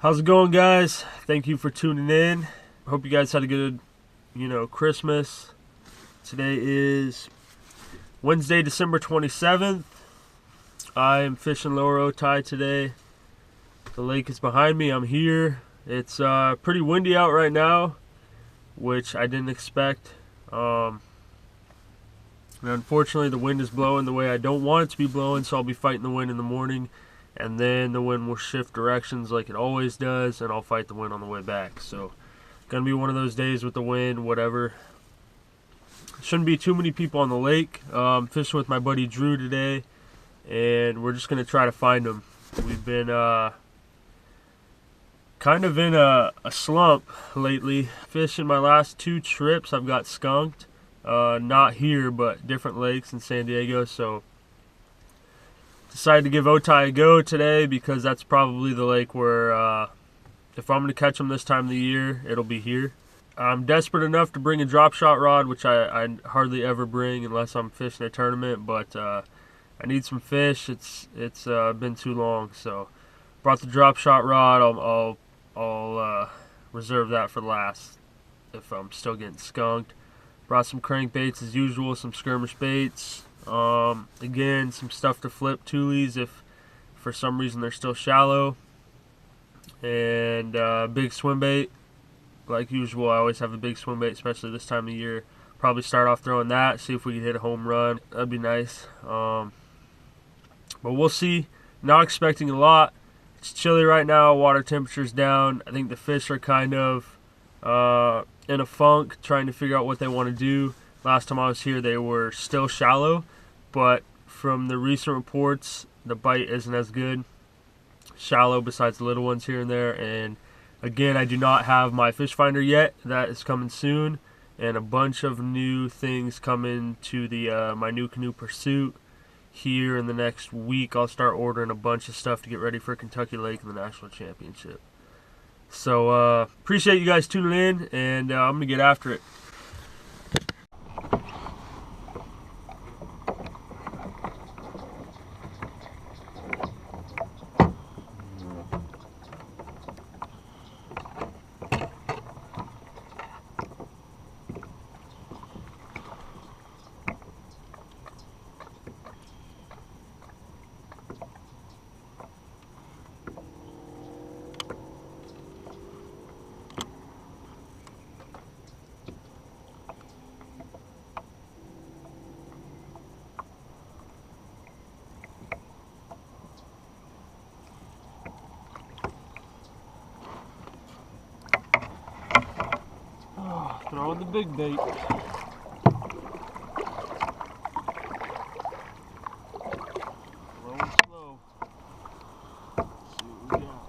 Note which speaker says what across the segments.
Speaker 1: How's it going, guys? Thank you for tuning in. Hope you guys had a good, Christmas. Today is Wednesday, December 27th. I am fishing Lower Otay today. The lake is behind me. I'm here. It's pretty windy out right now, which I didn't expect. And unfortunately, the wind is blowing the way I don't want it to be blowing, so I'll be fighting the wind in the morning. And then the wind will shift directions like it always does, and I'll fight the wind on the way back. So, gonna be one of those days with the wind, whatever. Shouldn't be too many people on the lake. Fishing with my buddy Drew today, and we're just gonna try to find them. We've been kind of in a slump lately. Fishing my last 2 trips, I've got skunked. Not here, but different lakes in San Diego. So, decided to give Otay a go today because that's probably the lake where if I'm going to catch them this time of the year, it'll be here. I'm desperate enough to bring a drop shot rod, which I hardly ever bring unless I'm fishing a tournament, but I need some fish. It's been too long, so brought the drop shot rod. I'll reserve that for last if I'm still getting skunked. Brought some crankbaits as usual, some skirmish baits. Again, some stuff to flip toolies if for some reason they're still shallow, and big swim bait like usual. I always have a big swim bait, especially this time of year. Probably start off throwing that, see if we can hit a home run. That'd be nice. But we'll see. Not expecting a lot. It's chilly right now. Water temperature's down. I think the fish are kind of in a funk, trying to figure out what they want to do. Last time I was here, they were still shallow, but from the recent reports, the bite isn't as good. Shallow besides the little ones here and there. And again, I do not have my fish finder yet. That is coming soon, and a bunch of new things coming to the my NuCanoe Pursuit here in the next week. I'll start ordering a bunch of stuff to get ready for Kentucky Lake and the National Championship. So appreciate you guys tuning in, and I'm gonna get after it. Throwing the big bait. Slow and slow. Let's see what we got.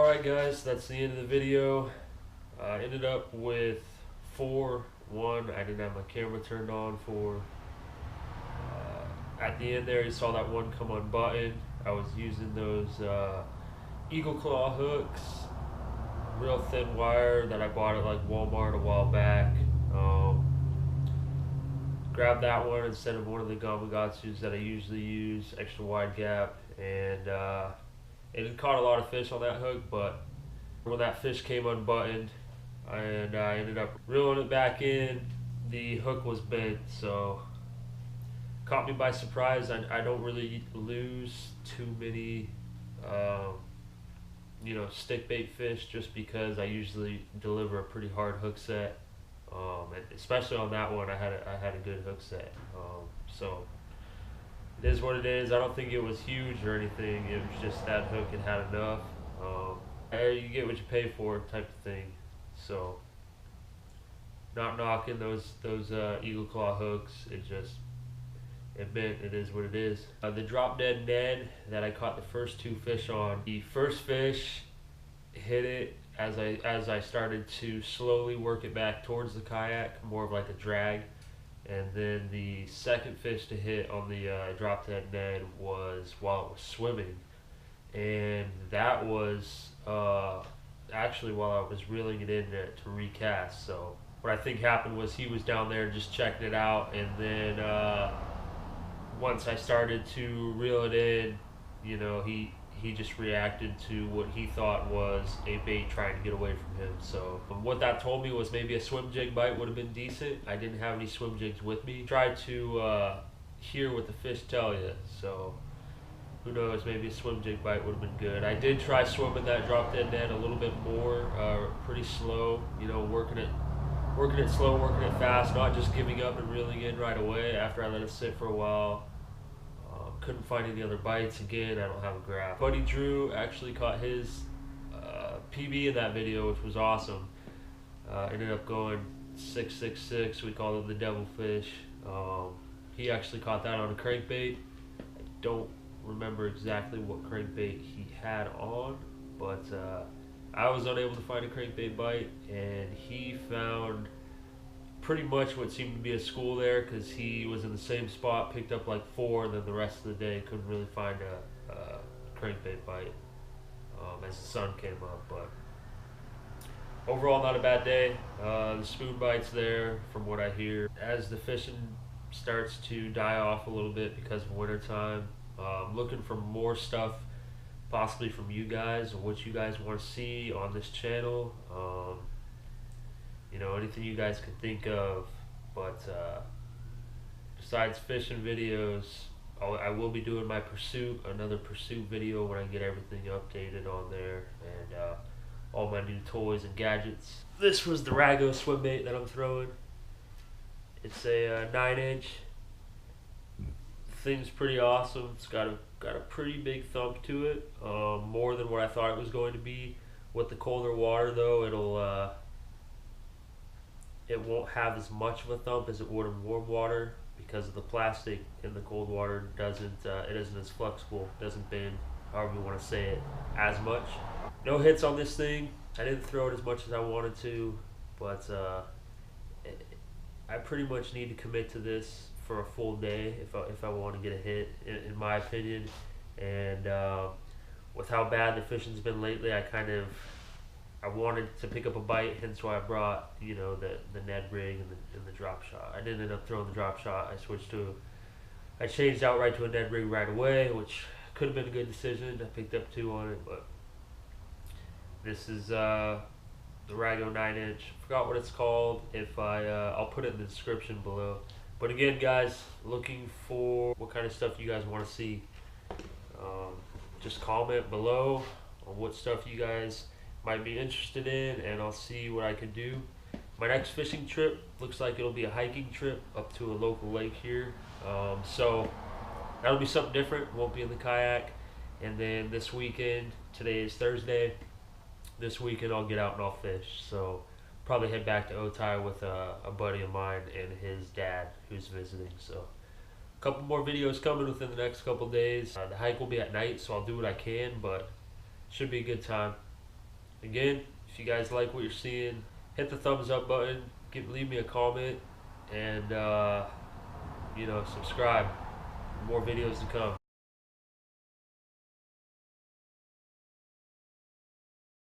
Speaker 1: Alright guys, that's the end of the video. I ended up with 4. One I didn't have my camera turned on for. At the end there, you saw that one come unbuttoned. I was using those Eagle Claw hooks, real thin wire that I bought at like Walmart a while back. Grabbed that one instead of one of the Gamakatsus that I usually use, extra wide gap, and it caught a lot of fish on that hook, but when that fish came unbuttoned and I ended up reeling it back in, the hook was bent, so caught me by surprise. I don't really lose too many stick bait fish, just because I usually deliver a pretty hard hook set, and especially on that one I had a good hook set, so it is what it is. I don't think it was huge or anything, it was just that hook had enough. You get what you pay for type of thing, so not knocking those Eagle Claw hooks. It is what it is. The drop dead Ned that I caught the first 2 fish on, the first fish hit it as I started to slowly work it back towards the kayak, more of like a drag, and then the second fish to hit on the drop dead Ned was while it was swimming, and that was actually while I was reeling it in to recast. So what I think happened was he was down there just checking it out, and then once I started to reel it in, he just reacted to what he thought was a bait trying to get away from him. So what that told me was maybe a swim jig bite would have been decent. I didn't have any swim jigs with me. Try to hear what the fish tell you. So who knows, maybe a swim jig bite would have been good. I did try swimming that drop dead Ned a little bit more, pretty slow, working it slow, working it fast, not just giving up and reeling in right away after I let it sit for a while. Couldn't find any other bites. Again, I don't have a graph. Buddy Drew actually caught his PB in that video, which was awesome. Ended up going 666. We called it the devilfish. He actually caught that on a crankbait. I don't remember exactly what crankbait he had on, but I was unable to find a crankbait bite, and he found pretty much what seemed to be a school there, because he was in the same spot, picked up like 4, and then the rest of the day couldn't really find a crankbait bite as the sun came up. But overall, not a bad day. The spoon bite's there from what I hear. As the fishing starts to die off a little bit because of winter time, looking for more stuff possibly from you guys, or what you guys want to see on this channel. Anything you guys could think of. But besides fishing videos, I will be doing my another pursuit video when I get everything updated on there, and all my new toys and gadgets. This was the Rago swim bait that I'm throwing. It's a 9-inch. Thing's pretty awesome. It's got a pretty big thump to it, more than what I thought it was going to be. With the colder water though, it won't have as much of a thump as it would in warm water, because of the plastic in the cold water it isn't as flexible, doesn't bend, however you want to say it, as much. No hits on this thing. I didn't throw it as much as I wanted to, but I pretty much need to commit to this for a full day if I want to get a hit, in my opinion. And with how bad the fishing's been lately, I wanted to pick up a bite, hence why I brought the Ned Rig and the drop shot. I didn't end up throwing the drop shot. I changed outright to a Ned Rig right away, which could have been a good decision. I picked up 2 on it, but this is the Rago 9-inch. Forgot what it's called. I'll put it in the description below. But again, guys, looking for what kind of stuff you guys want to see. Just comment below on what stuff you guys might be interested in, and I'll see what I can do. My next fishing trip looks like it'll be a hiking trip up to a local lake here. So that'll be something different. Won't be in the kayak. And then this weekend, today is Thursday, this weekend I'll get out and I'll fish. So probably head back to Otay with a buddy of mine and his dad who's visiting. So a couple more videos coming within the next couple days. The hike will be at night, so I'll do what I can, but should be a good time. Again, if you guys like what you're seeing, hit the thumbs up button, leave me a comment, and subscribe. More videos to come.